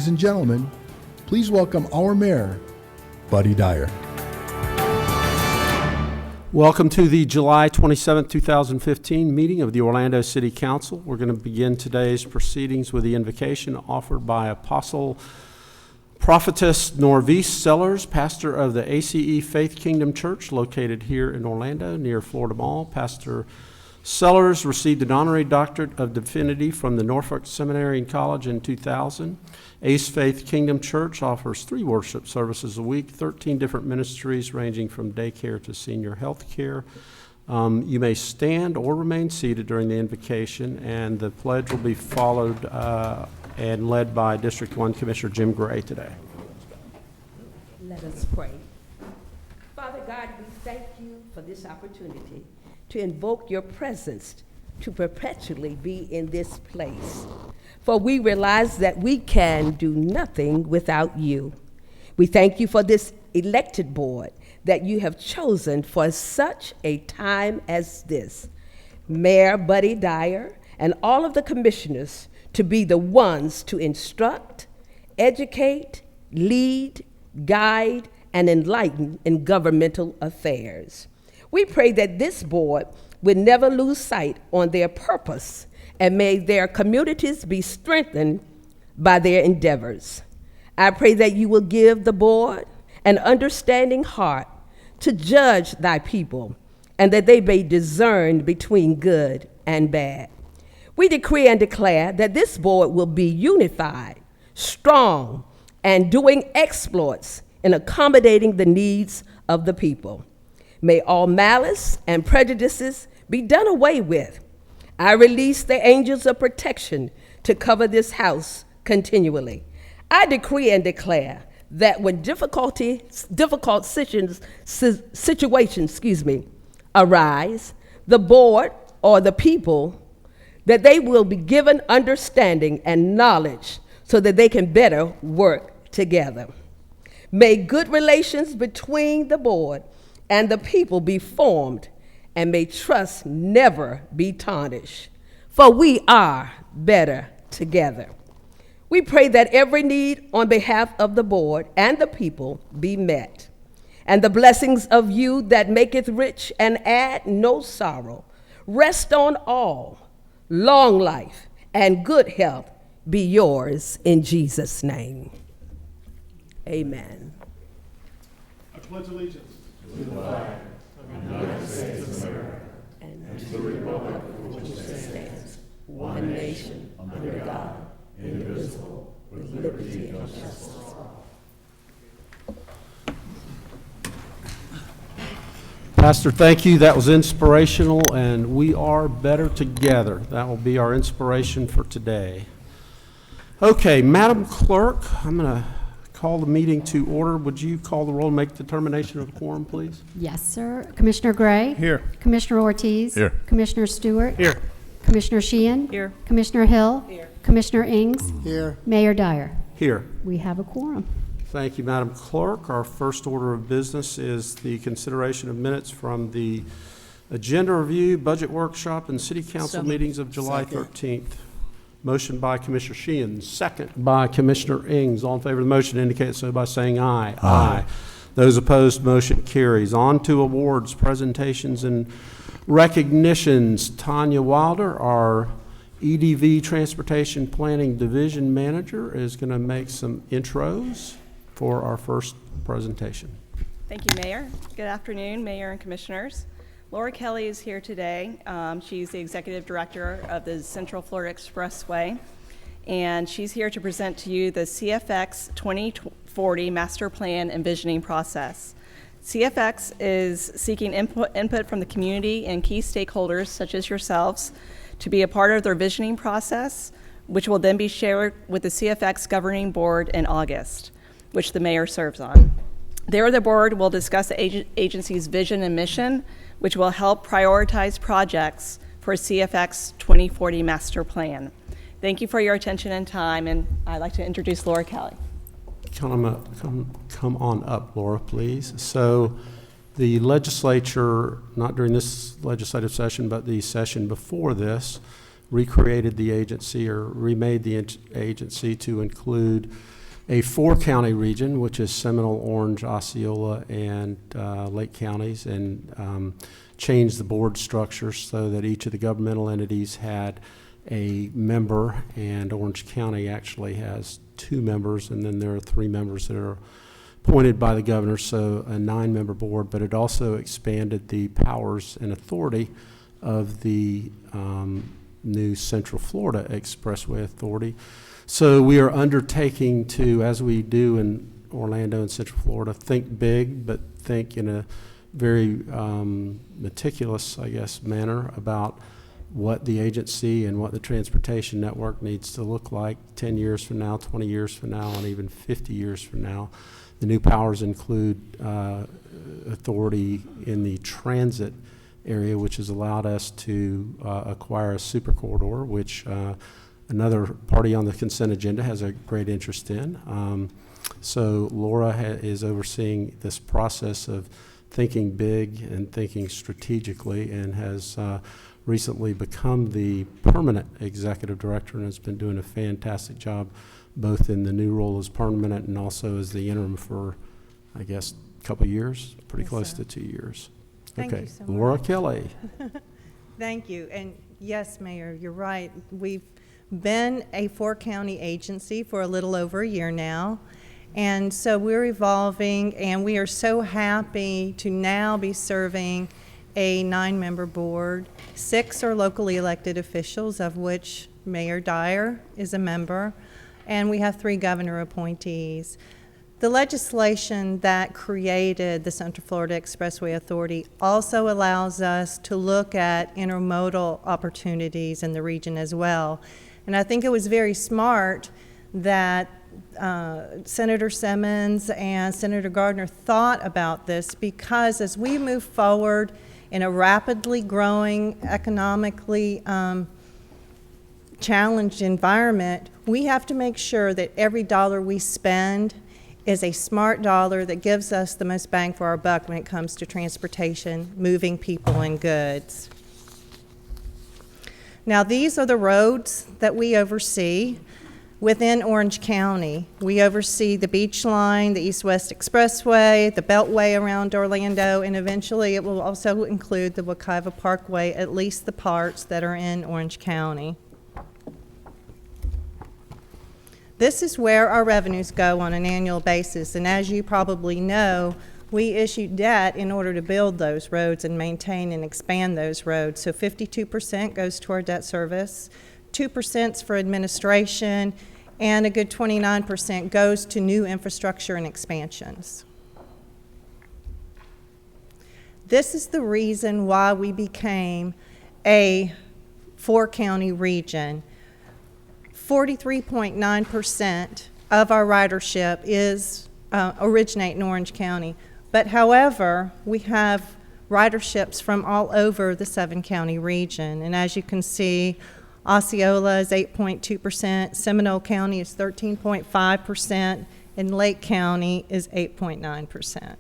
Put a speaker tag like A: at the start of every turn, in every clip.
A: Ladies and gentlemen, please welcome our mayor, Buddy Dyer.
B: Welcome to the July 27, 2015 meeting of the Orlando City Council. We're going to begin today's proceedings with the invocation offered by Apostle Prophetess Norvise Sellers, pastor of the ACE Faith Kingdom Church located here in Orlando near Florida Mall. Pastor Sellers received an honorary doctorate of divinity from the Norfolk Seminary and College in 2000. ACE Faith Kingdom Church offers 3 worship services a week, 13 different ministries ranging from daycare to senior health care. You may stand or remain seated during the invocation, and the pledge will be followed and led by District 1 Commissioner Jim Gray today.
C: Let us pray. Father God, we thank you for this opportunity to invoke your presence to perpetually be in this place. For we realize that we can do nothing without you. We thank you for this elected board that you have chosen for such a time as this. Mayor Buddy Dyer and all of the commissioners to be the ones to instruct, educate, lead, guide, and enlighten in governmental affairs. We pray that this board would never lose sight on their purpose, and may their communities be strengthened by their endeavors. I pray that you will give the board an understanding heart to judge thy people, and that they may discern between good and bad. We decree and declare that this board will be unified, strong, and doing exploits in accommodating the needs of the people. May all malice and prejudices be done away with. I release the angels of protection to cover this house continually. I decree and declare that when difficult situations arise, the board or the people, that they will be given understanding and knowledge so that they can better work together. May good relations between the board and the people be formed, and may trust never be tarnished, for we are better together. We pray that every need on behalf of the board and the people be met, and the blessings of you that maketh rich and add no sorrow rest on all. Long life and good health be yours in Jesus' name. Amen.
D: I pledge allegiance to the flag of the United States of America and to the republic for which it stands, one nation, under God, indivisible, with liberty and justice for all.
B: Pastor, thank you. That was inspirational, and we are better together. That will be our inspiration for today. Okay, Madam Clerk, I'm going to call the meeting to order. Would you call the roll and make determination of the quorum, please?
E: Yes, sir. Commissioner Gray?
D: Here.
E: Commissioner Ortiz?
D: Here.
E: Commissioner Stewart?
D: Here.
E: Commissioner Sheehan?
F: Here.
E: Commissioner Hill? Here. Commissioner Ings?
A: Here.
E: Mayor Dyer?
B: Here.
E: We have a quorum.
B: Thank you, Madam Clerk. Our first order of business is the consideration of minutes from the agenda review, budget workshop, and city council meetings of July 13th. Motion by Commissioner Sheehan, second by Commissioner Ings. All in favor of the motion indicate so by saying aye. Aye. Those opposed, motion carries. On to awards, presentations, and recognitions. Tanya Wilder, our EDV Transportation Planning Division Manager, is going to make some intros for our first presentation.
F: Thank you, Mayor. Good afternoon, Mayor and Commissioners. Laura Kelly is here today. She's the Executive Director of the Central Florida Expressway, and she's here to present to you the CFX 2040 Master Plan Envisioning Process. CFX is seeking input from the community and key stakeholders, such as yourselves, to be a part of their visioning process, which will then be shared with the CFX Governing Board in August, which the Mayor serves on. There, the board will discuss the agency's vision and mission, which will help prioritize projects for CFX 2040 Master Plan. Thank you for your attention and time, and I'd like to introduce Laura Kelly.
B: Come on up, Laura, please. So the legislature, not during this legislative session, but the session before this, recreated the agency or remade the agency to include a four-county region, which is Seminole, Orange, Osceola, and Lake counties, and changed the board structure so that each of the governmental entities had a member, and Orange County actually has 2 members, and then there are 3 members that are appointed by the governor, so a 9-member board, but it also expanded the powers and authority of the new Central Florida Expressway Authority. So we are undertaking to, as we do in Orlando and Central Florida, think big, but think in a very meticulous, I guess, manner about what the agency and what the transportation network needs to look like 10 years from now, 20 years from now, and even 50 years from now. The new powers include authority in the transit area, which has allowed us to acquire a super corridor, which another party on the consent agenda has a great interest in. So Laura is overseeing this process of thinking big and thinking strategically, and has recently become the permanent executive director, and has been doing a fantastic job both in the new role as permanent and also as the interim for, I guess, a couple of years, pretty
G: Yes,
B: close
G: sir.
B: to 2 years.
G: Thank
B: Okay,
G: you so
B: Laura
G: much.
B: Kelly.
G: Thank you. And yes, Mayor, you're right. We've been a 4-county agency for a little over a year now. And so we're evolving, and we are so happy to now be serving a 9-member board. 6 are locally elected officials, of which Mayor Dyer is a member, and we have 3 governor appointees. The legislation that created the Central Florida Expressway Authority also allows us to look at intermodal opportunities in the region as well. And I think it was very smart that Senator Simmons and Senator Gardner thought about this, because as we move forward in a rapidly growing, economically challenged environment, we have to make sure that every dollar we spend is a smart dollar that gives us the most bang for our buck when it comes to transportation, moving people and goods. Now, these are the roads that we oversee within Orange County. We oversee the Beach Line, the East-West Expressway, the Beltway around Orlando, and eventually it will also include the Wekiva Parkway, at least the parts that are in Orange County. This is where our revenues go on an annual basis, and as you probably know, we issue debt in order to build those roads and maintain and expand those roads. So 52% goes toward debt service, 2% is for administration, and a good 29% goes to new infrastructure and expansions. This is the reason why we became a 4-county region. 43.9% of our ridership is originate in Orange County. But however, we have riderships from all over the 7-county region. And as you can see, Osceola is 8.2%, Seminole County is 13.5%, and Lake County is 8.9%.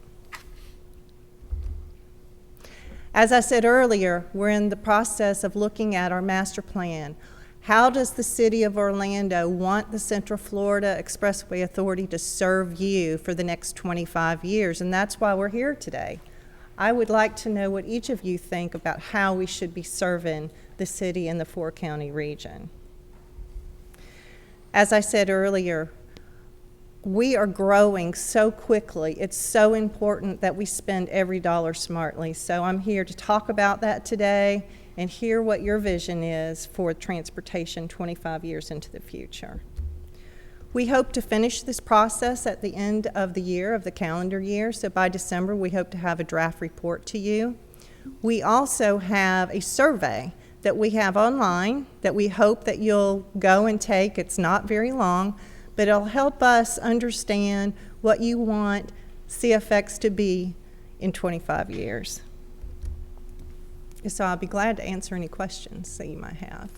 G: As I said earlier, we're in the process of looking at our master plan. How does the City of Orlando want the Central Florida Expressway Authority to serve you for the next 25 years? And that's why we're here today. I would like to know what each of you think about how we should be serving the city and the 4-county region. As I said earlier, we are growing so quickly. It's so important that we spend every dollar smartly. So I'm here to talk about that today and hear what your vision is for transportation 25 years into the future. We hope to finish this process at the end of the year, of the calendar year, so by December we hope to have a draft report to you. We also have a survey that we have online that we hope that you'll go and take. It's not very long, but it'll help us understand what you want CFX to be in 25 years. So I'll be glad to answer any questions that you might have.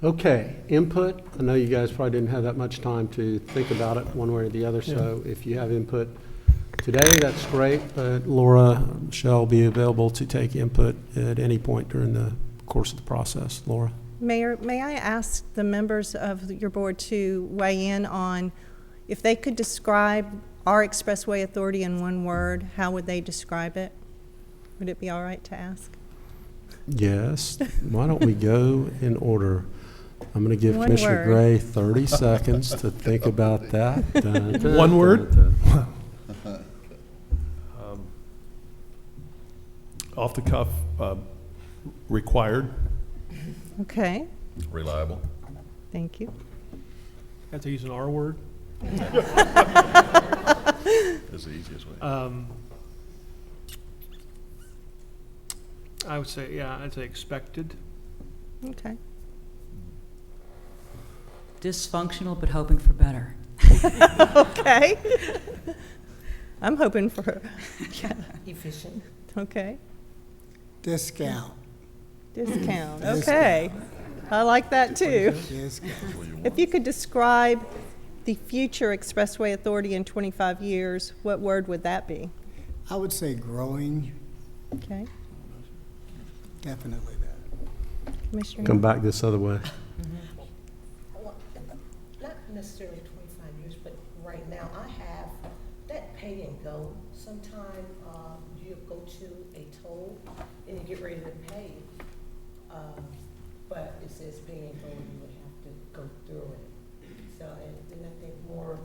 B: Okay, input. I know you guys probably didn't have that much time to think about it one way or the other, so if you have input today, that's great, but Laura shall be available to take input at any point during the course of the process. Laura?
G: Mayor, may I ask the members of your board to weigh in on if they could describe our expressway authority in one word, how would they describe it? Would it be all right to ask?
B: Yes. Why don't we go in order? I'm going to give
G: One
B: Commissioner
G: word.
B: Gray 30 seconds to think about that. Dun, dun,
D: One
B: dun,
D: word?
B: dun.
D: Off the cuff, required.
G: Okay,
H: Reliable.
G: thank you.
I: Have to use an R word.
H: That's the easiest way.
I: I would say, yeah, I'd say expected.
G: Okay.
J: Dysfunctional, but hoping for better.
G: Okay. I'm hoping for,
J: Efficient.
G: okay.
A: Discount.
G: Discount, okay. I like that too.
A: Discount.
G: If you could describe the future Expressway Authority in 25 years, what word would that be?
A: I would say growing,
G: Okay,
A: definitely that.
G: Commissioner?
B: Come back this other way.
K: Well, not necessarily 25 years, but right now, I have that pay and go. Sometime you go to a toll and you get ready to pay, but it says pay and go, you would have to go through it. So, and I think more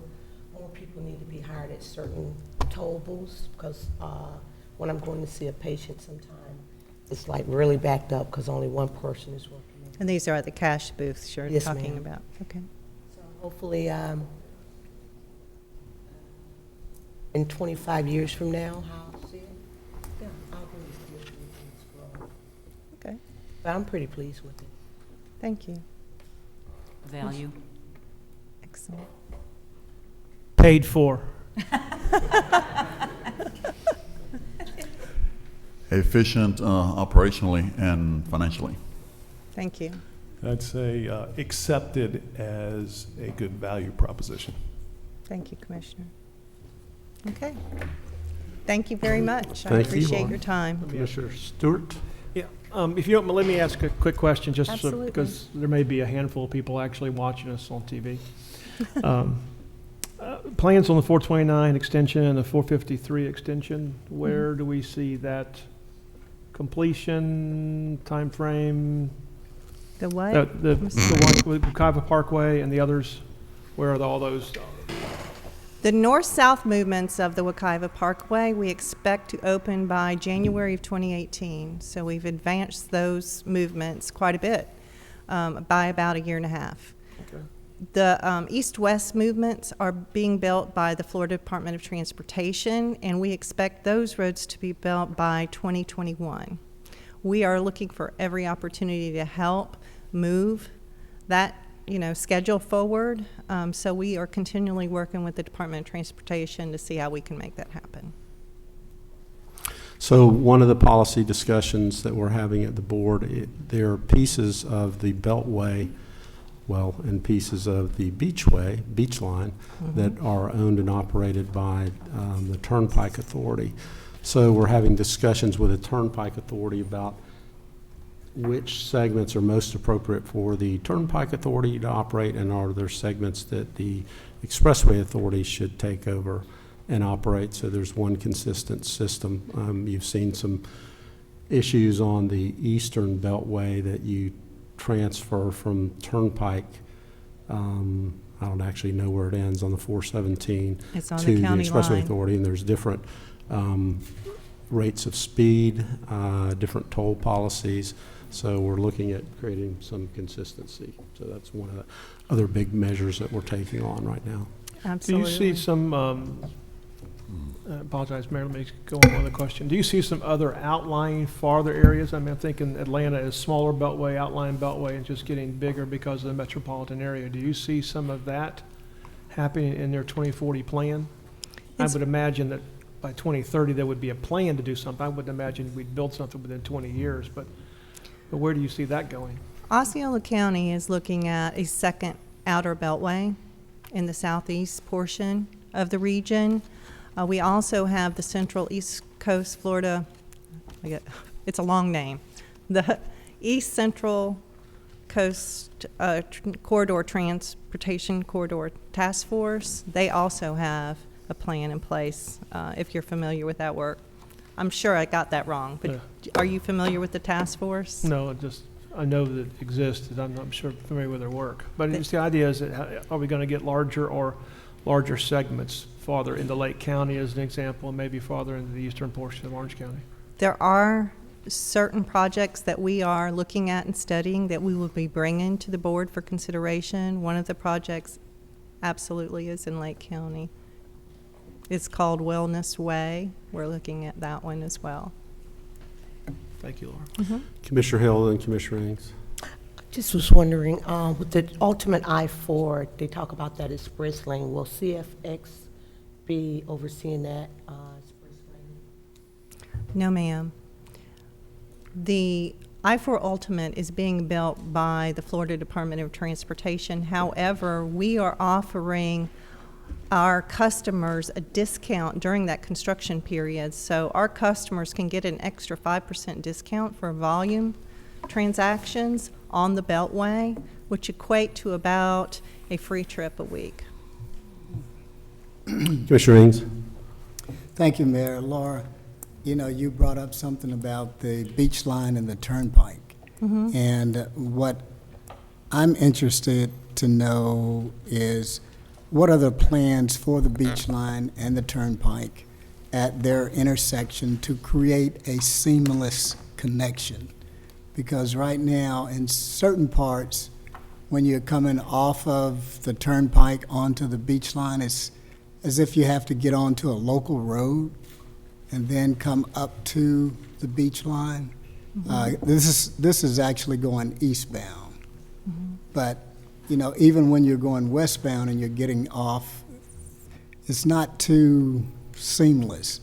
K: people need to be hired at certain toll booths, because when I'm going to see a patient sometime, it's like really backed up because only one person is working.
G: And these are the cash booths you're
K: Yes,
G: talking
K: ma'am.
G: about? Okay.
K: So hopefully, in 25 years from now, I'll see it. Yeah, I'll agree with you. It's growing.
G: Okay,
K: But I'm pretty pleased with it.
G: thank you.
J: Value.
G: Excellent.
I: Paid for.
H: Efficient operationally and financially.
G: Thank you.
D: I'd say accepted as a good value proposition.
G: Thank you, Commissioner. Okay. Thank you very much. I
B: Thank you,
G: appreciate
B: Laura.
G: your time.
B: Commissioner Stewart?
I: Yeah, if you don't, let me ask a quick question, just so,
G: Absolutely.
I: because there may be a handful of people actually watching us on TV. Plans on the 429 extension and the 453 extension, where do we see that completion, timeframe?
G: The what?
I: The one with Wekiva Parkway and the others, where are all those?
G: The north-south movements of the Wekiva Parkway, we expect to open by January of 2018. So we've advanced those movements quite a bit, by about a year and a half.
I: Okay.
G: The east-west movements are being built by the Florida Department of Transportation, and we expect those roads to be built by 2021. We are looking for every opportunity to help move that schedule forward. So we are continually working with the Department of Transportation to see how we can make that happen.
B: So one of the policy discussions that we're having at the board, there are pieces of the Beltway, and pieces of the beach line, that are owned and operated by the Turnpike Authority. So we're having discussions with the Turnpike Authority about which segments are most appropriate for the Turnpike Authority to operate, and are there segments that the Expressway Authority should take over and operate, so there's one consistent system. You've seen some issues on the Eastern Beltway that you transfer from Turnpike. I don't actually know where it ends on the 417
G: It's on
B: to
G: the
B: the
G: county
B: Expressway
G: line.
B: Authority, and there's different rates of speed, different toll policies. So we're looking at creating some consistency. So that's one of the other big measures that we're taking on right now.
I: Do
G: Absolutely.
I: you see some, I apologize, Mayor, let me go on with a question. Do you see some other outlying farther areas? I mean, I'm thinking Atlanta is smaller beltway, outlying beltway, and just getting bigger because of the metropolitan area. Do you see some of that happening in their 2040 plan? I would imagine that by 2030, there would be a plan to do something. I wouldn't imagine we'd build something within 20 years, but where do you see that going?
G: Osceola County is looking at a second outer beltway in the southeast portion of the region. We also have the Central East Coast Florida, it's a long name, the East Central Coast Corridor Transportation Corridor Task Force, they also have a plan in place, if you're familiar with that work. I'm sure I got that wrong, but are you familiar with the task force?
I: No, I know that it exists, and I'm not sure familiar with their work. But it's the idea is that are we going to get larger segments farther into Lake County as an example, and maybe farther into the eastern portion of Orange County?
G: There are certain projects that we are looking at and studying that we will be bringing to the board for consideration. One of the projects absolutely is in Lake County. It's called Wellness Way. We're looking at that one as well.
I: Thank you, Laura.
B: Commissioner Hill and Commissioner Ings.
K: Just was wondering, with the ultimate I-4, they talk about that express lane. Will CFX be overseeing that express lane?
G: No, ma'am. The I-4 Ultimate is being built by the Florida Department of Transportation. However, we are offering our customers a discount during that construction period. So our customers can get an extra 5% discount for volume transactions on the Beltway, which equate to about a free trip a week.
B: Commissioner Ings.
L: Thank you, Mayor. Laura, you know, you brought up something about the beach line and the turnpike. And what I'm interested to know is what are the plans for the beach line and the turnpike at their intersection to create a seamless connection? Because right now, in certain parts, when you're coming off of the turnpike onto the beach line, it's as if you have to get onto a local road and then come up to the beach line. This is actually going eastbound. But, you know, even when you're going westbound and you're getting off, it's not too seamless.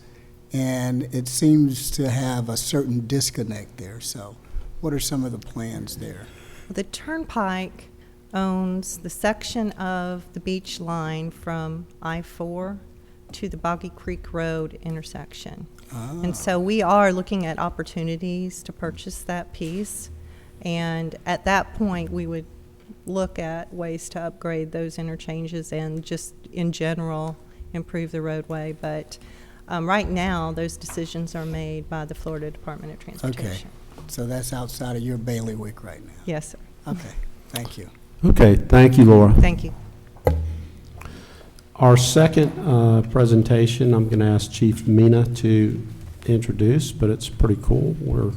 L: And it seems to have a certain disconnect there. So what are some of the plans there?
G: The turnpike owns the section of the beach line from I-4 to the Boggy Creek Road intersection. And so we are looking at opportunities to purchase that piece. And at that point, we would look at ways to upgrade those interchanges and just in general improve the roadway. But right now, those decisions are made by the Florida Department of Transportation.
L: Okay, so that's outside of your bailiwick right now?
G: Yes, sir.
L: Okay, thank you.
B: Okay, thank you, Laura.
G: Thank you.
B: Our second presentation, I'm going to ask Chief Mina to introduce, but it's pretty cool. We're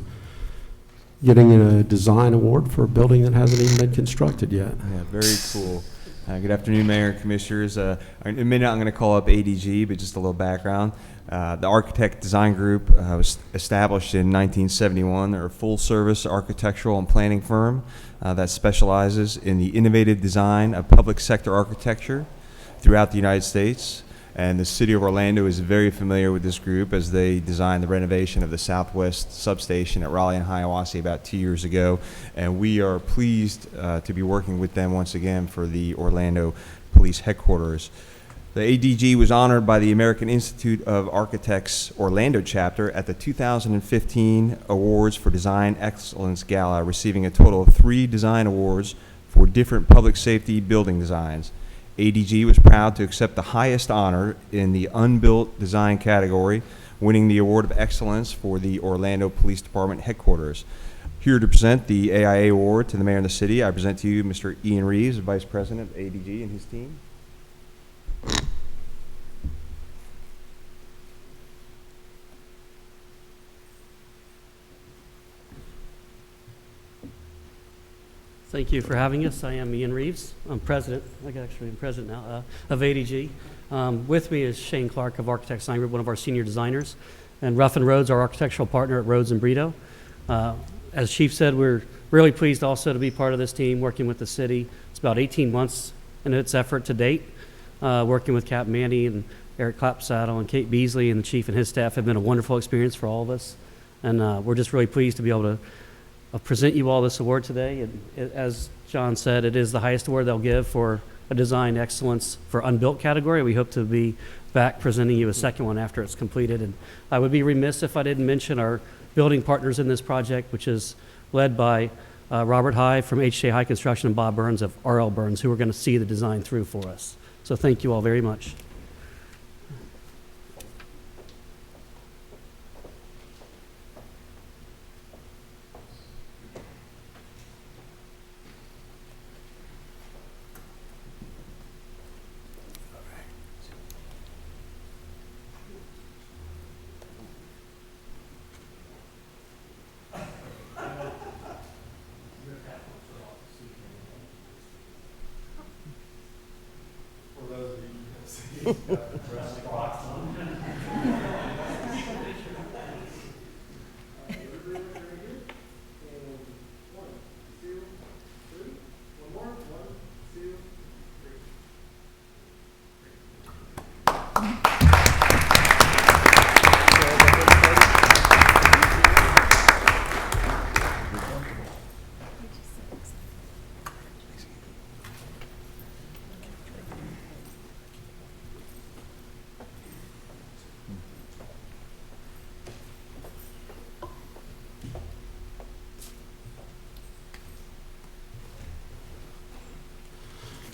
B: getting a design award for a building that hasn't even been constructed yet.
M: Yeah, very cool. Good afternoon, Mayor and Commissioners. In a minute, I'm going to call up ADG, but just a little background. The Architect Design Group was established in 1971. They're a full-service architectural and planning firm that specializes in the innovative design of public sector architecture throughout the United States. And the City of Orlando is very familiar with this group as they designed the renovation of the Southwest substation at Raleigh and Hiawassee about 2 years ago. And we are pleased to be working with them once again for the Orlando Police Headquarters. The ADG was honored by the American Institute of Architects Orlando chapter at the 2015 Awards for Design Excellence Gala, receiving a total of 3 design awards for different public safety building designs. ADG was proud to accept the highest honor in the unbuilt design category, winning the Award of Excellence for the Orlando Police Department Headquarters. Here to present the AIA Award to the Mayor of the City, I present to you Mr. Ian Reeves, Vice President of ADG and his team.
N: Thank you for having us. I am Ian Reeves. I'm president. I'm president now of ADG. With me is Shane Clark of Architect Design Group, one of our senior designers, and Ruffin Rhodes, our architectural partner at Rhodes and Brito. As Chief said, we're really pleased also to be part of this team, working with the city. It's about 18 months in its effort to date. Working with Captain Mandy and Eric Clapsaddle and Kate Beasley and the Chief and his staff have been a wonderful experience for all of us, and we're just really pleased to be able to present you all this award today. And as John said, it is the highest award they'll give for a design excellence for unbuilt category. We hope to be back presenting you a second one after it's completed. And I would be remiss if I didn't mention our building partners in this project, which is led by Robert High from HJ High Construction, and Bob Burns of RL Burns, who are going to see the design through for us. So thank you all very much.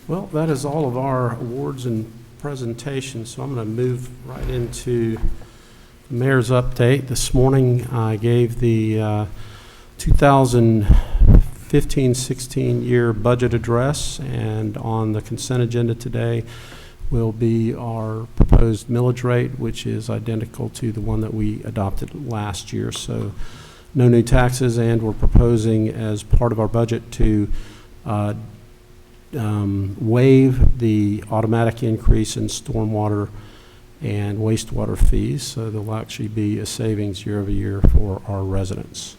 N: Well, that is all of our awards and presentations, so I'm going to move right into the mayor's update. This morning, I gave the 2015-16 year budget address, and on the consent agenda today will be our proposed millage rate, which is identical to the one that we adopted last year. So no new taxes, and we're proposing as part of our budget to waive the automatic increase in stormwater and wastewater fees, so there'll actually be a savings year over year for our residents.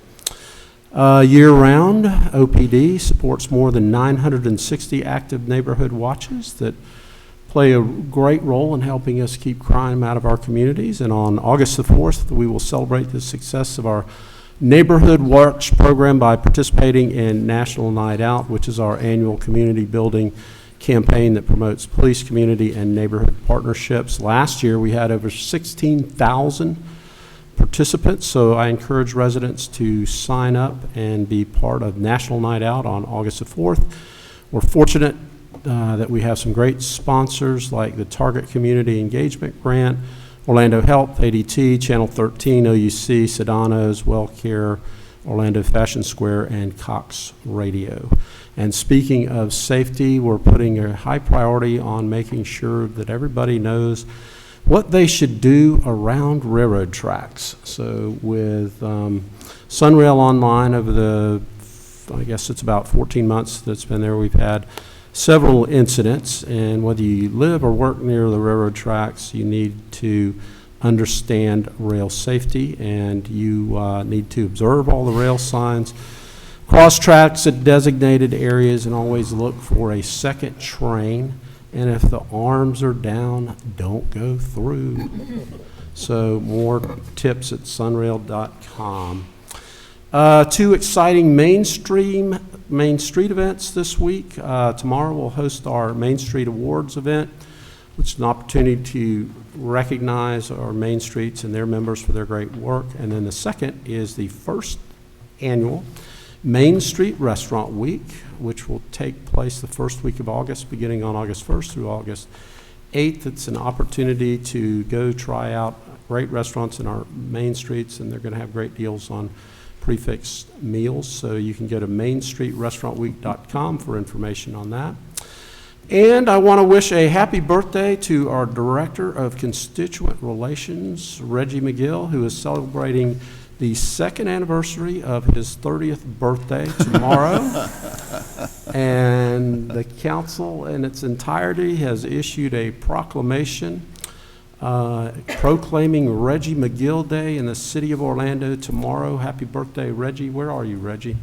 N: Year-round, OPD supports more than 960 active neighborhood watches that play a great role in helping us keep crime out of our communities. And on August the 4th, we will celebrate the success of our Neighborhood Watch program by participating in National Night Out, which is our annual community building campaign that promotes police, community, and neighborhood partnerships. Last year, we had over 16,000 participants, so I encourage residents to sign up and be part of National Night Out on August the 4th. We're fortunate that we have some great sponsors like the Target Community Engagement Grant, Orlando Health, ADT, Channel 13, OUC, Sedano's, WellCare, Orlando Fashion Square, and Cox Radio. And speaking of safety, we're putting a high priority on making sure that everybody knows what they should do around railroad tracks. So with Sunrail Online over the, I guess it's about 14 months that's been there, we've had several incidents, and whether you live or work near the railroad tracks, you need to understand rail safety, and you need to observe all the rail signs, cross tracks at designated areas, and always look for a second train. And if the arms are down, don't go through. So more tips at sunrail.com. Two exciting Main Street events this week. Tomorrow we'll host our Main Street Awards event, which is an opportunity to recognize our Main Streets and their members for their great work. And then the second is the first annual Main Street Restaurant Week, which will take place the first week of August, beginning on August 1st through August 8th. It's an opportunity to go try out great restaurants in our main streets, and they're going to have great deals on prefixed meals. So you can go to mainstreetrestaurantweek.com for information on that. And I want to wish a happy birthday to our Director of Constituent Relations, Reggie McGill, who is celebrating the second anniversary of his 30th birthday tomorrow. And the council in its entirety has issued a proclamation proclaiming Reggie McGill Day in the city of Orlando tomorrow. Happy birthday, Reggie. Where are you, Reggie?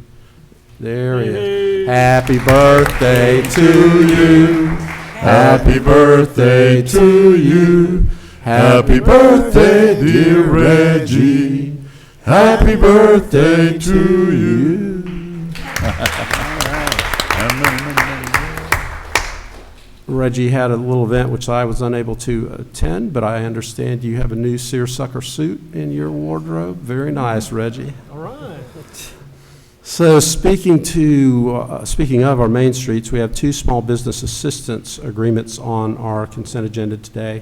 N: There he is. Happy birthday to you. Happy birthday to you. Happy birthday, dear Reggie. Happy birthday to you. Reggie had a little event which I was unable to attend, but I understand you have a new seersucker suit in your wardrobe. Very nice, Reggie.
I: All right.
B: So speaking of our main streets, we have two small business assistance agreements on our consent agenda today.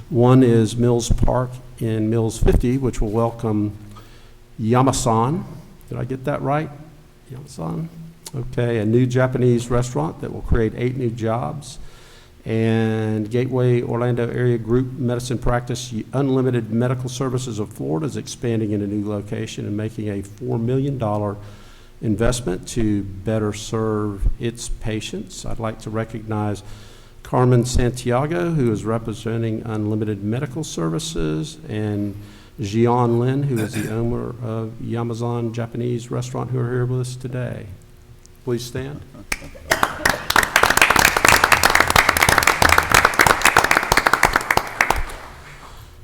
B: One is Mills Park in Mills 50, which will welcome Yamasan. Did I get that right? Yamasan? Okay, a new Japanese restaurant that will create 8 new jobs. And Gateway Orlando Area Group Medicine Practice Unlimited Medical Services of Florida is expanding in a new location and making a $4 million investment to better serve its patients. I'd like to recognize Carmen Santiago, who is representing Unlimited Medical Services, and Jian Lin, who is the owner of Yamazon Japanese Restaurant, who are here with us today. Please stand.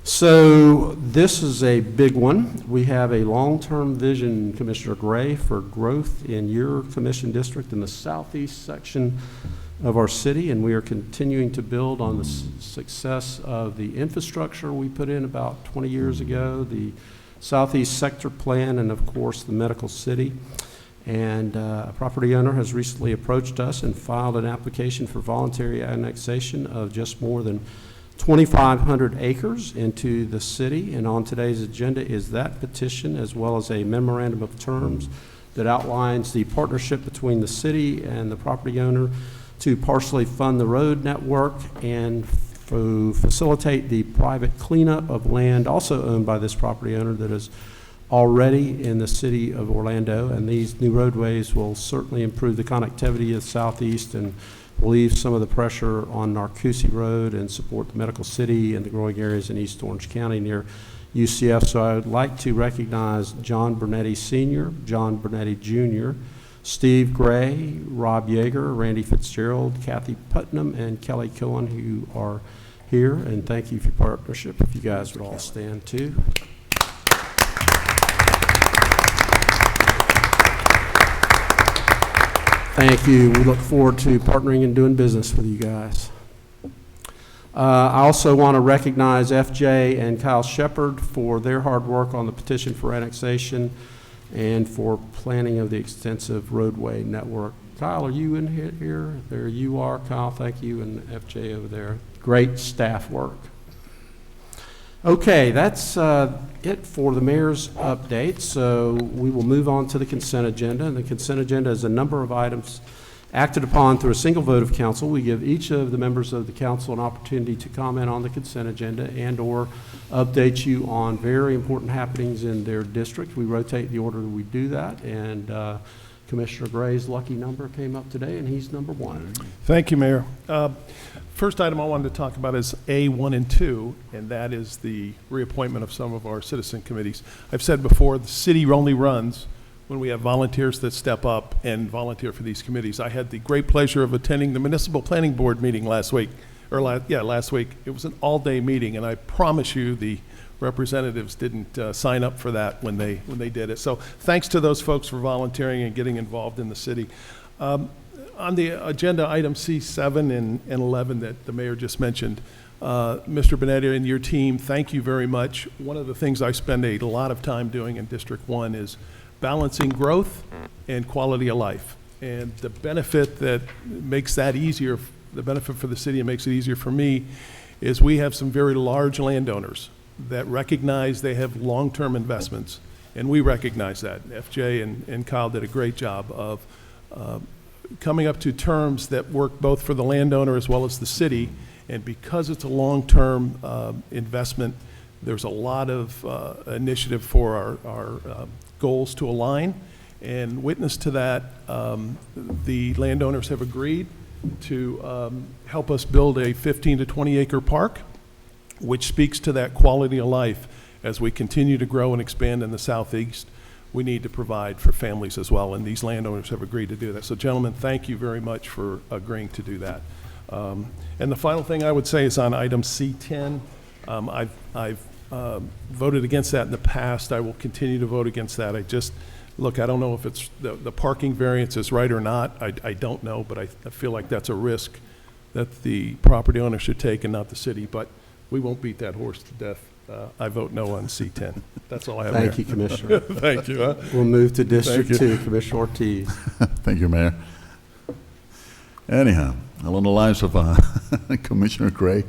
B: So this is a big one. We have a long-term vision, Commissioner Gray, for growth in your commission district in the southeast section of our city, and we are continuing to build on the success of the infrastructure we put in about 20 years ago, the Southeast Sector Plan, and of course the Medical City. And a property owner has recently approached us and filed an application for voluntary annexation of just more than 2,500 acres into the city, and on today's agenda is that petition as well as a memorandum of terms that outlines the partnership between the city and the property owner to partially fund the road network and to facilitate the private cleanup of land also owned by this property owner that is already in the city of Orlando. And these new roadways will certainly improve the connectivity of the southeast and relieve some of the pressure on Narcoossee Road and support the Medical City and the growing areas in East Orange County near UCF. So I would like to recognize John Bernetti Sr., John Bernetti Jr., Steve Gray, Rob Yeager, Randy Fitzgerald, Kathy Putnam, and Kelly Cohen, who are here. And thank you for your partnership. If you guys would all stand too. Thank you. We look forward to partnering and doing business with you guys. I also want to recognize FJ and Kyle Shepard for their hard work on the petition for annexation and for planning of the extensive roadway network. Kyle, are you in here? There you are, Kyle. Thank you, and FJ over there. Great staff work. Okay, that's it for the mayor's update. So we will move on to the consent agenda. And the consent agenda is a number of items acted upon through a single vote of council. We give each of the members of the council an opportunity to comment on the consent agenda and or update you on very important happenings in their district. We rotate the order that we do that, and Commissioner Gray's lucky number came up today, and he's number 1.
D: Thank you, Mayor. First item I wanted to talk about is A1 and 2, and that is the reappointment of some of our citizen committees. I've said before, the city only runs when we have volunteers that step up and volunteer for these committees. I had the great pleasure of attending the Municipal Planning Board meeting last week. Last week. It was an all-day meeting, and I promise you the representatives didn't sign up for that when they did it. So thanks to those folks for volunteering and getting involved in the city. On the agenda, item C7 and 11 that the mayor just mentioned, Mr. Benetti and your team, thank you very much. One of the things I spend a lot of time doing in District 1 is balancing growth and quality of life. And the benefit that makes that easier, the benefit for the city and makes it easier for me, is we have some very large landowners that recognize they have long-term investments, and we recognize that. FJ and Kyle did a great job of coming up to terms that work both for the landowner as well as the city, and because it's a long-term investment, there's a lot of initiative for our goals to align, and witness to that, the landowners have agreed to help us build a 15 to 20 acre park, which speaks to that quality of life. As we continue to grow and expand in the southeast, we need to provide for families as well, and these landowners have agreed to do that. So gentlemen, thank you very much for agreeing to do that. And the final thing I would say is on item C10. I've voted against that in the past. I will continue to vote against that. I don't know if it's the parking variance is right or not. I don't know, but I feel like that's a risk that the property owner should take and not the city, but we won't beat that horse to death I vote no on C10. That's all I have.
B: Thank
D: Mayor.
B: you, Commissioner.
D: Thank you. Huh?
B: We'll move to District
D: Thank you.
B: 2, Commissioner Ortiz.
H: Thank you, Mayor. Anyhow, along the lines of Commissioner Gray,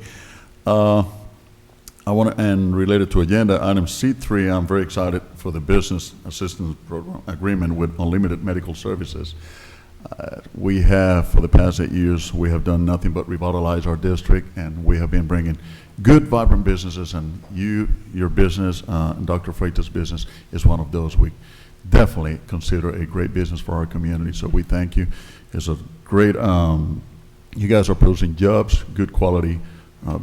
H: I want to, and related to agenda item C3, I'm very excited for the business assistance program agreement with Unlimited Medical Services. We have, for the past 8 years, we have done nothing but revitalize our district, and we have been bringing good, vibrant businesses, and your business, Dr. Freitas' business, is one of those. We definitely consider a great business for our community, so we thank you. It's a great, you guys are producing jobs, good quality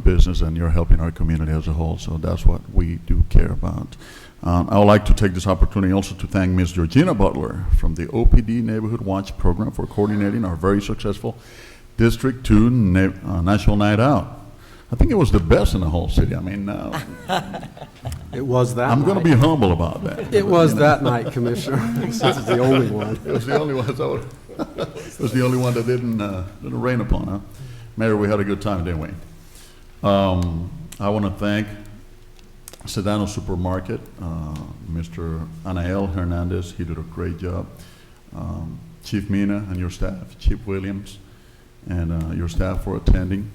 H: business, and you're helping our community as a whole, so that's what we do care about. I would like to take this opportunity also to thank Ms. Georgina Butler from the OPD Neighborhood Watch Program for coordinating our very successful District 2 National Night Out. I think it was the best in the whole city. I mean,
B: It was that
H: I'm
B: night.
H: going to be humble about that.
B: It was that night, Commissioner, since it's the only one.
H: It was the only one. So it was the only one that didn't rain upon. Huh? Mayor, we had a good time, didn't we? I want to thank Sedano Supermarket, Mr. Anael Hernandez. He did a great job. Chief Mina and your staff, Chief Williams, and your staff for attending.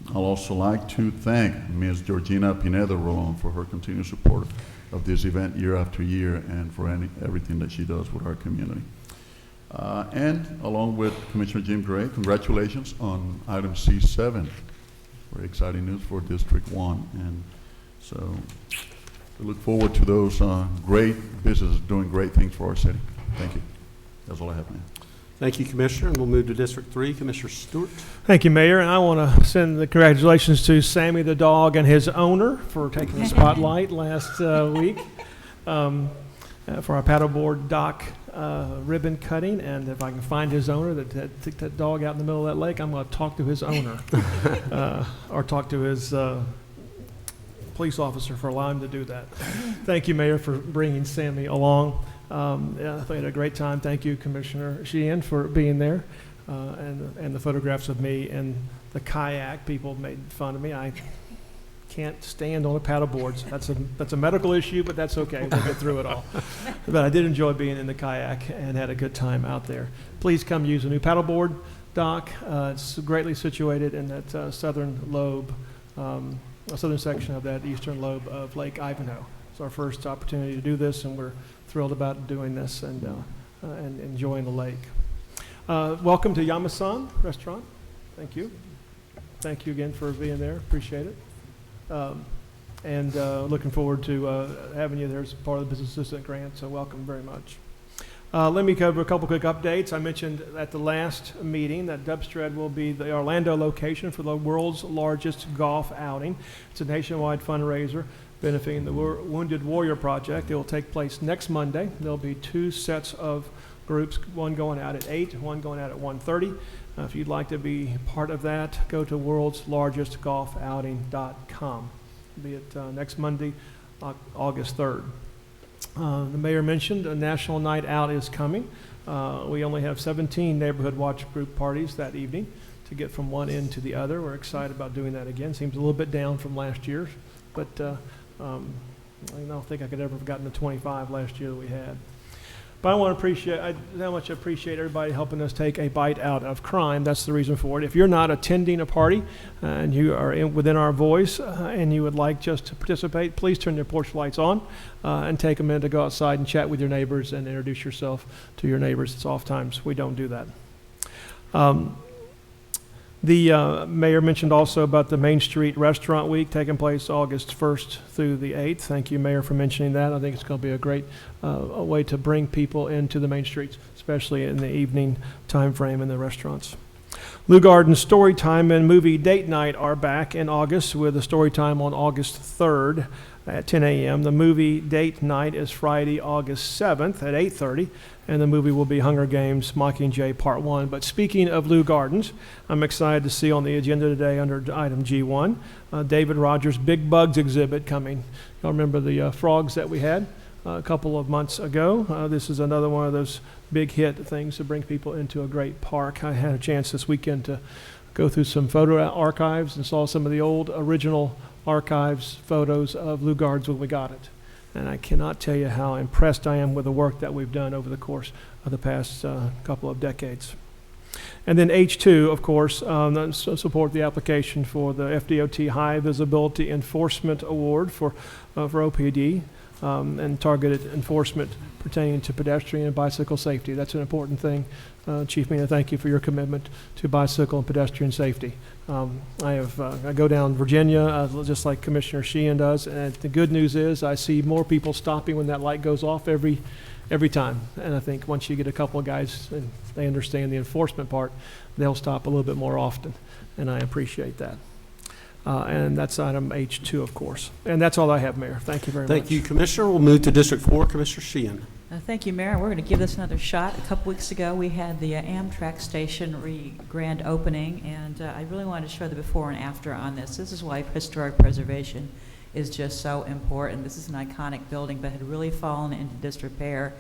H: I'd also like to thank Ms. Georgina Pineda-Rolon for her continued support of this event year after year and for everything that she does with our community. And along with Commissioner Jim Gray, congratulations on item C7. Very exciting news for District 1. And so we look forward to those great businesses doing great things for our city. Thank you. That's all I have, man.
B: Thank you, Commissioner, and we'll move to District 3, Commissioner Stewart.
I: Thank you, Mayor, and I want to send the congratulations to Sammy the dog and his owner for taking the spotlight last week for our paddleboard dock ribbon cutting, and if I can find his owner that took that dog out in the middle of that lake, I'm going to talk to his owner or talk to his police officer for allowing him to do that. Thank you, Mayor, for bringing Sammy along. Yeah, I had a great time. Thank you, Commissioner Sheehan, for being there, and the photographs of me and the kayak. People made fun of me. I can't stand on a paddleboard. So that's a medical issue, but that's okay. We'll get through it all. But I did enjoy being in the kayak and had a good time out there. Please come use a new paddleboard dock. It's greatly situated in that southern lobe, a southern section of that eastern lobe of Lake Ivanhoe. It's our first opportunity to do this, and we're thrilled about doing this and enjoying the lake. Welcome to Yamasan Restaurant. Thank you. Thank you again for being there. Appreciate it. And looking forward to having you there as part of the Business Assistant Grant, so welcome very much. Let me cover a couple quick updates. I mentioned at the last meeting that Dubstred will be the Orlando location for the world's largest golf outing. It's a nationwide fundraiser benefiting the Wounded Warrior Project. It will take place next Monday. There'll be 2 sets of groups, one going out at 8, one going out at 1:30. If you'd like to be part of that, go to worldslargestgolfouting.com. Be it next Monday, August 3rd. The mayor mentioned a national night out is coming. We only have 17 neighborhood watch group parties that evening to get from one end to the other. We're excited about doing that again. Seems a little bit down from last year, but I don't think I could ever have gotten the 25 last year that we had. But I how much I appreciate everybody helping us take a bite out of crime. That's the reason for it. If you're not attending a party and you are within our voice and you would like just to participate, please turn your porch lights on and take a minute to go outside and chat with your neighbors and introduce yourself to your neighbors. It's oftentimes we don't do that. The mayor mentioned also about the Main Street Restaurant Week taking place August 1st through the 8th. Thank you, Mayor, for mentioning that. I think it's going to be a great a way to bring people into the main streets, especially in the evening time frame in the restaurants. Lou Garden's Story Time and Movie Date Night are back in August with a story time on August 3rd at 10 a.m. The movie date night is Friday, August 7th at 8:30, and the movie will be Hunger Games Mockingjay Part 1. But speaking of Lou Gardens, I'm excited to see on the agenda today under item G1, David Rogers' Big Bugs exhibit coming. Y'all remember the frogs that we had a couple of months ago? This is another one of those big hit things to bring people into a great park. I had a chance this weekend to go through some photo archives and saw some of the old original archives, photos of Lou Gardens when we got it. And I cannot tell you how impressed I am with the work that we've done over the course of the past couple of decades. And then H2, of course, support the application for the FDOT High Visibility Enforcement Award for OPD and targeted enforcement pertaining to pedestrian and bicycle safety. That's an important thing. Chief Mina, thank you for your commitment to bicycle and pedestrian safety. I go down Virginia just like Commissioner Sheehan does, and the good news is I see more people stopping when that light goes off every time. And I think once you get a couple of guys and they understand the enforcement part, they'll stop a little bit more often, and I appreciate that. And that's item H2, of course. And that's all I have, Mayor. Thank you very much.
B: Thank you, Commissioner. We'll move to District 4. Commissioner Sheehan.
J: Thank you, Mayor. We're going to give this another shot. A couple weeks ago, we had the Amtrak station grand opening, and I really wanted to show the before and after on this. This is why historic preservation is just so important. This is an iconic building, but had really fallen into disrepair.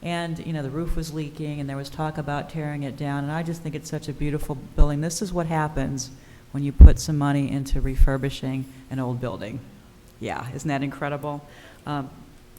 J: And, you know, the roof was leaking, and there was talk about tearing it down, and I just think it's such a beautiful building. This is what happens when you put some money into refurbishing an old building. Yeah, isn't that incredible?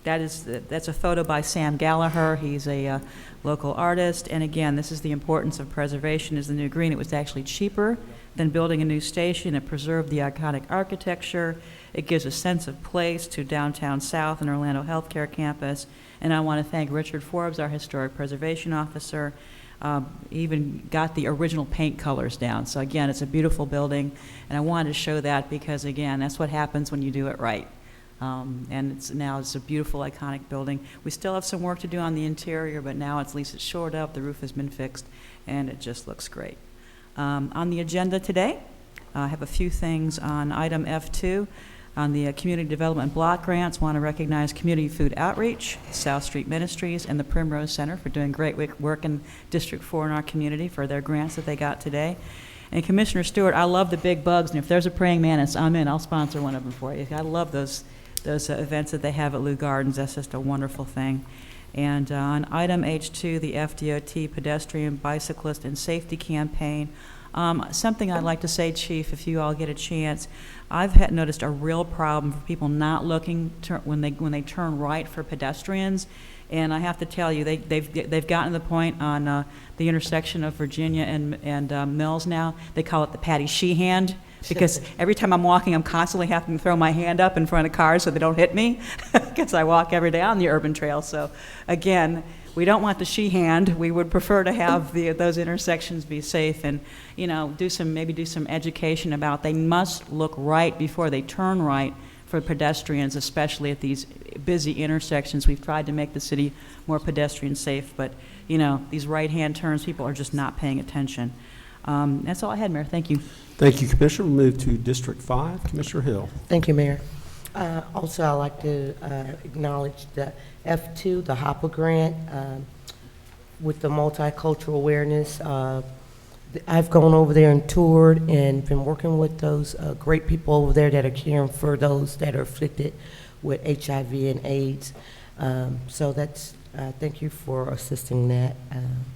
J: That's a photo by Sam Gallagher. He's a local artist. And again, this is the importance of preservation. Is the new green. It was actually cheaper than building a new station. It preserved the iconic architecture. It gives a sense of place to downtown South and Orlando Healthcare Campus. And I want to thank Richard Forbes, our historic preservation officer. Even got the original paint colors down. So again, it's a beautiful building. And I wanted to show that because, again, that's what happens when you do it right. And it's a beautiful, iconic building. We still have some work to do on the interior, but now at least it's shored up, the roof has been fixed, and it just looks great. On the agenda today, I have a few things on item F2. On the community development block grants, want to recognize Community Food Outreach, South Street Ministries, and the Primrose Center for doing great work in District 4 in our community for their grants that they got today. And Commissioner Stewart, I love the big bugs, and if there's a praying mantis, I'm in. I'll sponsor one of them for you. I love those events that they have at Lou Gardens. That's just a wonderful thing. And on item H2, the FDOT Pedestrian, Bicyclist, and Safety Campaign, something I'd like to say, Chief, if you all get a chance, I've noticed a real problem for people not looking when they turn right for pedestrians. And I have to tell you, they've gotten to the point on the intersection of Virginia and Mills now. They call it the Patty Sheehan, because every time I'm walking, I'm constantly having to throw my hand up in front of cars so they don't hit me, because I walk every day on the urban trail. So again, we don't want the she-hand. We would prefer to have those intersections be safe, and maybe do some education about they must look right before they turn right for pedestrians, especially at these busy intersections. We've tried to make the city more pedestrian safe, but these right-hand turns, people are just not paying attention. That's all I had, Mayor. Thank you.
B: Thank you, Commissioner. We'll move to District 5. Commissioner Hill.
K: Thank you, Mayor. Also, I'd like to acknowledge the F2, the HOPA grant, with the multicultural awareness. I've gone over there and toured and been working with those great people over there that are caring for those that are afflicted with HIV and AIDS. So that's, thank you for assisting that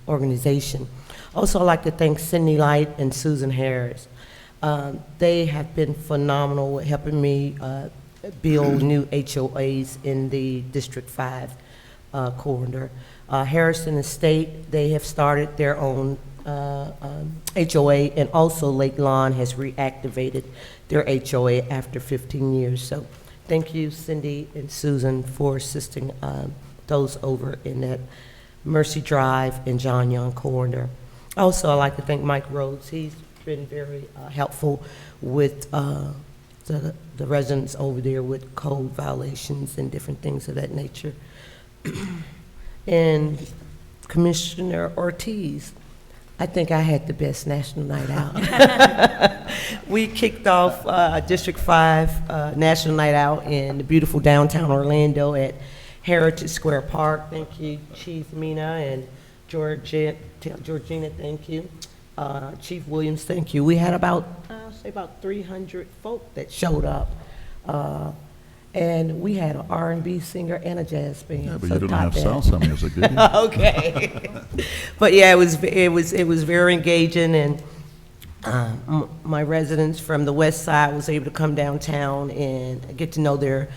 K: organization. Also, I'd like to thank Cindy Light and Susan Harris. They have been phenomenal with helping me build new HOAs in the District 5 corridor. Harrison Estate, they have started their own HOA, and also Lake Lawn has reactivated their HOA after 15 years. So thank you, Cindy and Susan, for assisting those over in that Mercy Drive and John Young corridor. Also, I'd like to thank Mike Rhodes. He's been very helpful with the residents over there with code violations and different things of that nature. And Commissioner Ortiz, I think I had the best National Night Out. We kicked off District 5 National Night Out in the beautiful downtown Orlando at Heritage Square Park. Thank you, Chief Mina and Georgina, thank you. Chief Williams, thank you. We had about 300 folk that showed up. And we had an R&B singer and a jazz band.
H: Yeah, but
K: so
H: you didn't have salsa music, did you?
K: Okay. But yeah, it was very engaging, and my residents from the west side was able to come downtown and get to know their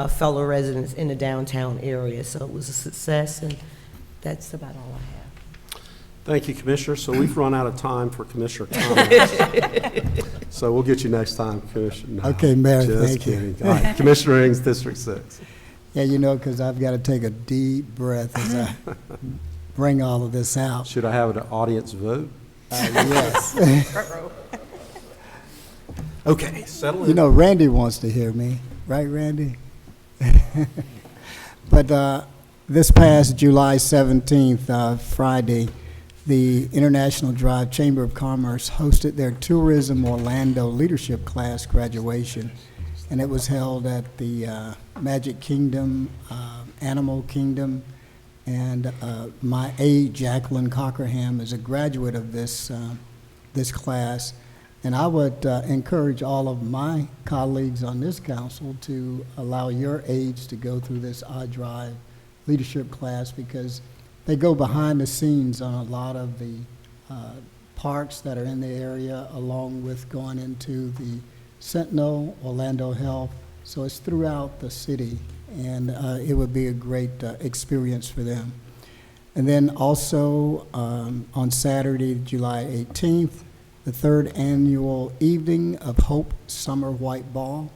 K: fellow residents in the downtown area. So it was a success, and that's about all I have.
B: Thank you, Commissioner. So we've run out of time for Commissioner comments. So we'll get you next time, Commissioner. No,
L: Okay, Mayor,
B: just
L: thank you.
B: kidding. All right, Commissioner Ings, District 6.
L: Yeah, you know, because I've got to take a deep breath as I bring all of this out.
B: Should I have an audience vote?
L: Yes.
B: Okay, settle in.
L: You know, Randy wants to hear me, right, Randy? But this past July 17th, Friday, the International Drive Chamber of Commerce hosted their Tourism Orlando Leadership Class graduation, and it was held at the Magic Kingdom, Animal Kingdom, and my aide, Jacqueline Cockerham, is a graduate of this class. And I would encourage all of my colleagues on this council to allow your aides to go through this iDrive leadership class, because they go behind the scenes on a lot of the parks that are in the area, along with going into the Sentinel, Orlando Health. So it's throughout the city, and it would be a great experience for them. And then also on Saturday, July 18th, the third annual Evening of Hope Summer White Ball.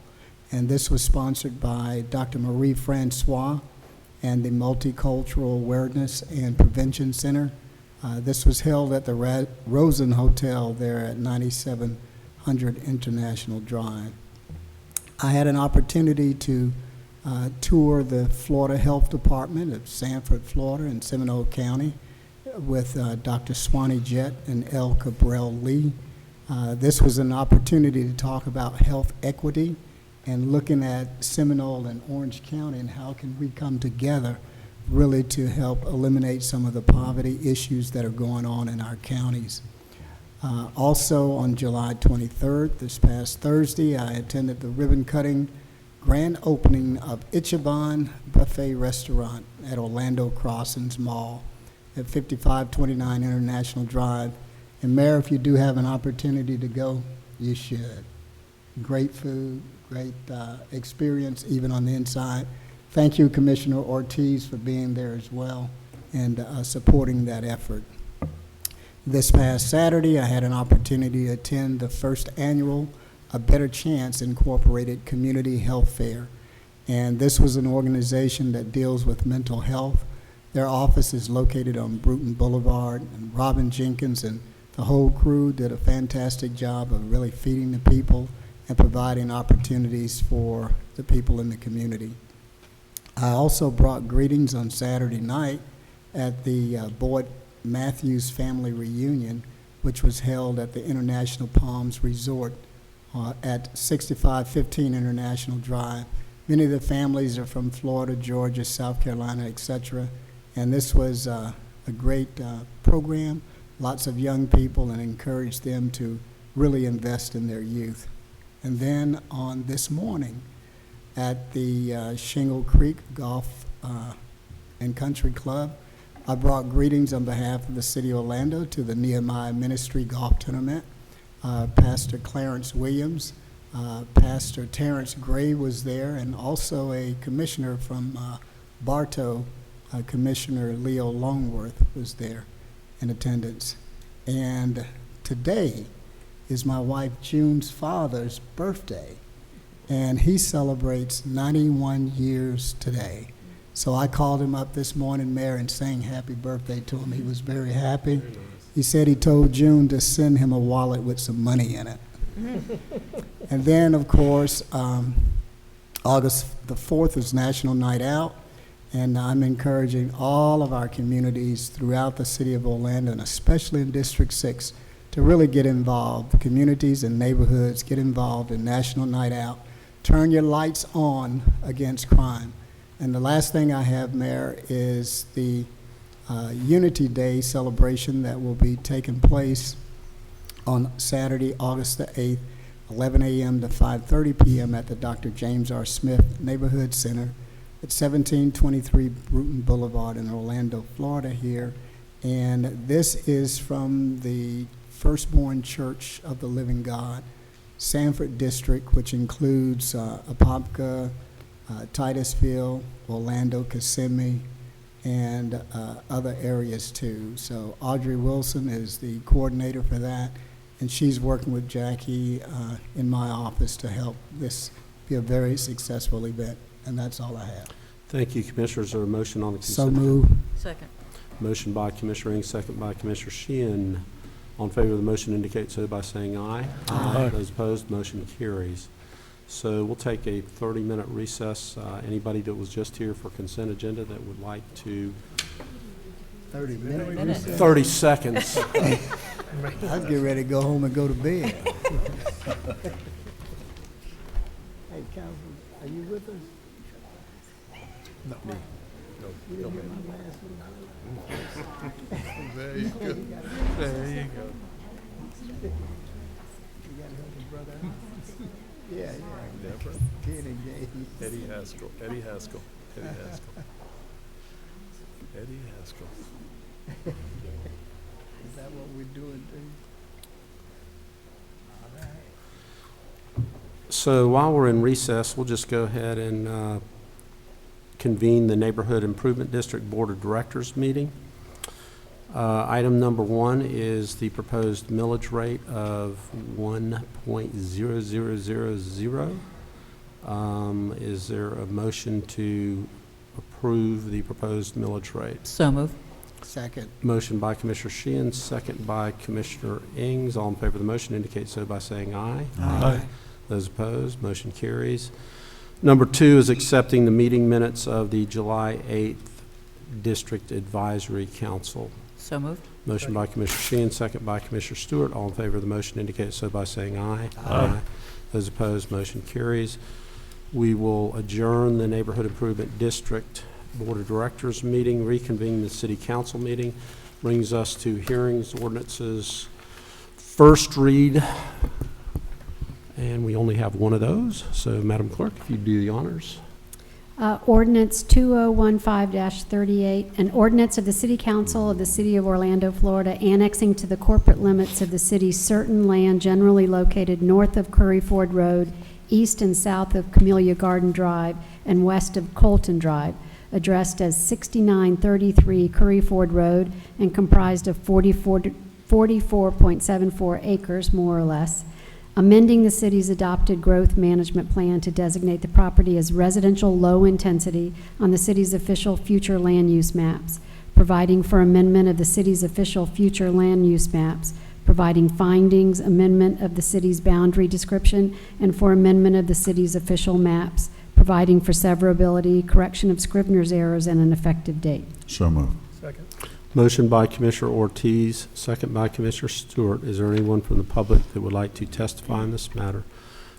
L: And this was sponsored by Dr. Marie Francois and the Multicultural Awareness and Prevention Center. This was held at the Rosen Hotel there at 9700 International Drive. I had an opportunity to tour the Florida Health Department of Sanford, Florida, in Seminole County with Dr. Swanee Jett and L. Cabral Lee. This was an opportunity to talk about health equity and looking at Seminole and Orange County and how can we come together really to help eliminate some of the poverty issues that are going on in our counties. Also on July 23rd, this past Thursday, I attended the ribbon cutting grand opening of Ichiban Buffet Restaurant at Orlando Crossings Mall at 5529 International Drive. And Mayor, if you do have an opportunity to go, you should. Great food, great experience, even on the inside. Thank you, Commissioner Ortiz, for being there as well and supporting that effort. This past Saturday, I had an opportunity to attend the first annual A Better Chance Incorporated Community Health Fair. And this was an organization that deals with mental health. Their office is located on Bruton Boulevard, and Robin Jenkins and the whole crew did a fantastic job of really feeding the people and providing opportunities for the people in the community. I also brought greetings on Saturday night at the Boyd Matthews Family Reunion, which was held at the International Palms Resort at 6515 International Drive. Many of the families are from Florida, Georgia, South Carolina, etc. And this was a great program, lots of young people, and encouraged them to really invest in their youth. And then on this morning at the Shingle Creek Golf and Country Club, I brought greetings on behalf of the City of Orlando to the Nehemiah Ministry Golf Tournament. Pastor Clarence Williams, Pastor Terrence Gray was there, and also a commissioner from Bartow, Commissioner Leo Longworth was there in attendance. And today is my wife June's father's birthday, and he celebrates 91 years today. So I called him up this morning, Mayor, and sang happy birthday to him. He was very happy. He said he told June to send him a wallet with some money in it. And then, of course, August the 4th is National Night Out, and I'm encouraging all of our communities throughout the city of Orlando, and especially in District 6, to really get involved. Communities and neighborhoods, get involved in National Night Out. Turn your lights on against crime. And the last thing I have, Mayor, is the Unity Day celebration that will be taking place on Saturday, August the 8th, 11 a.m. to 5:30 p.m. at the Dr. James R. Smith Neighborhood Center at 1723 Bruton Boulevard in Orlando, Florida here. And this is from the Firstborn Church of the Living God, Sanford District, which includes Apopka, Titusville, Orlando, Kissimmee, and other areas too. So Audrey Wilson is the coordinator for that, and she's working with Jackie in my office to help this be a very successful event, and that's all I have.
B: Thank you, Commissioners. Is there a motion on the consent?
L: So move.
J: Second.
B: Motion by Commissioner Ing, second by Commissioner Sheehan. All in favor of the motion indicate so by saying aye.
L: Aye.
B: Those opposed, motion carries. So we'll take a 30-minute recess. Anybody that was just here for consent agenda that would like to
L: 30 minutes.
B: 30 seconds.
L: I was getting ready to go home and go to bed. Hey, Councilman, are you with us?
D: Not me.
L: You didn't hear my last one?
D: There you go. There you go.
L: You gotta help your brother out. Yeah.
D: Never.
L: Kid and Gabe.
D: Eddie Haskell. Eddie Haskell. Eddie Haskell. Eddie Haskell.
L: Is that what we're doing, dude? All right.
B: So while we're in recess, we'll just go ahead and convene the Neighborhood Improvement District Board of Directors meeting. Item number 1 is the proposed millage rate of 1.0000. Is there a motion to approve the proposed millage rate?
J: So move.
L: Second.
B: Motion by Commissioner Sheehan, second by Commissioner Ings. All in favor of the motion indicate so by saying aye.
D: Aye.
B: Those opposed, motion carries. Number 2 is accepting the meeting minutes of the July 8th District Advisory Council.
J: So moved.
B: Motion by Commissioner Sheehan, second by Commissioner Stewart. All in favor of the motion indicate so by saying aye.
D: Aye.
B: Those opposed, motion carries. We will adjourn the Neighborhood Improvement District Board of Directors meeting, reconvene the City Council meeting. Brings us to hearings, ordinances, first read. And we only have one of those. So, Madam Clerk, if you do the honors.
E: Ordinance 2015-38, an ordinance of the City Council of the City of Orlando, Florida, annexing to the corporate limits of the city certain land generally located north of Curry Ford Road, east and south of Camellia Garden Drive, and west of Colton Drive, addressed as 6933 Curry Ford Road and comprised of 44.74 acres, more or less, amending the city's adopted growth management plan to designate the property as residential low intensity on the city's official future land use maps, providing for amendment of the city's official future land use maps, providing findings, amendment of the city's boundary description, and for amendment of the city's official maps, providing for severability, correction of Scrivener's errors, and an effective date.
H: So moved.
D: Second.
B: Motion by Commissioner Ortiz, second by Commissioner Stewart. Is there anyone from the public that would like to testify on this matter?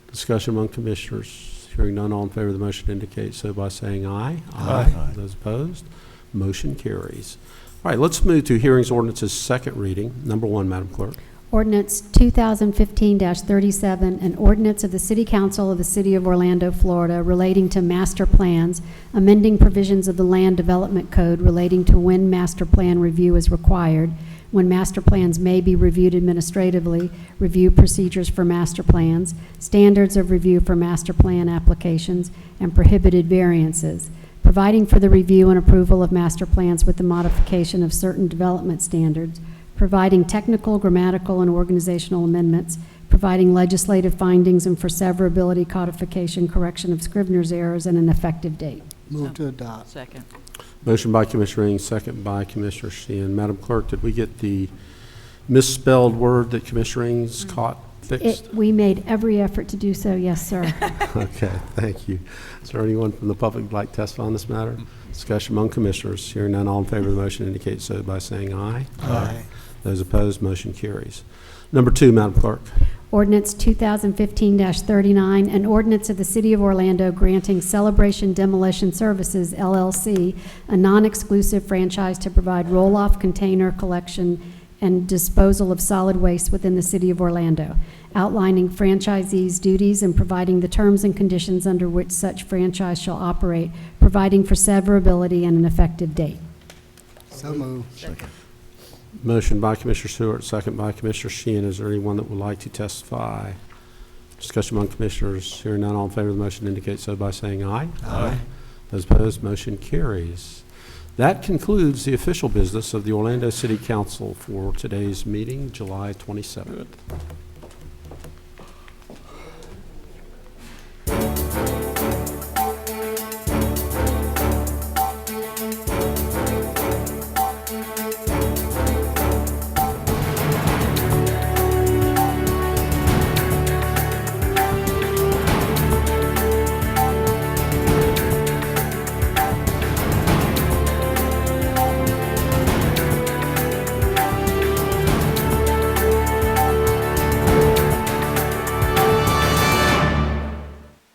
B: Discussion among commissioners. Hearing none, all in favor of the motion indicate so by saying aye.
H: Aye.
B: Those opposed, motion carries. All right, let's move to hearings, ordinances, second reading. Number 1, Madam Clerk.
E: Ordinance 2015-37, an ordinance of the City Council of the City of Orlando, Florida, relating to master plans, amending provisions of the Land Development Code relating to when master plan review is required, when master plans may be reviewed administratively, review procedures for master plans, standards of review for master plan applications, and prohibited variances, providing for the review and approval of master plans with the modification of certain development standards, providing technical, grammatical, and organizational amendments, providing legislative findings and for severability, codification, correction of Scrivener's errors, and an effective date.
L: Move to adopt.
J: Second.
B: Motion by Commissioner Ing, second by Commissioner Sheehan. Madam Clerk, did we get the misspelled word that Commissioner Ing's caught fixed?
E: We made every effort to do so, yes, sir.
B: Okay, thank you. Is there anyone from the public who'd like to testify on this matter? Discussion among commissioners. Hearing none, all in favor of the motion indicate so by saying aye.
L: Aye.
B: Those opposed, motion carries. Number 2, Madam Clerk.
E: Ordinance 2015-39, an ordinance of the City of Orlando granting Celebration Demolition Services, LLC, a non-exclusive franchise to provide roll-off container collection and disposal of solid waste within the City of Orlando, outlining franchisees' duties and providing the terms and conditions under which such franchise shall operate, providing for severability and an effective date.
L: So move.
J: Second.
B: Motion by Commissioner Stewart, second by Commissioner Sheehan. Is there anyone that would like to testify? Discussion among commissioners. Hearing none, all in favor of the motion indicate so by saying aye.
H: Aye.
B: Those opposed, motion carries. That concludes the official business of the Orlando City Council for today's meeting, July 27th.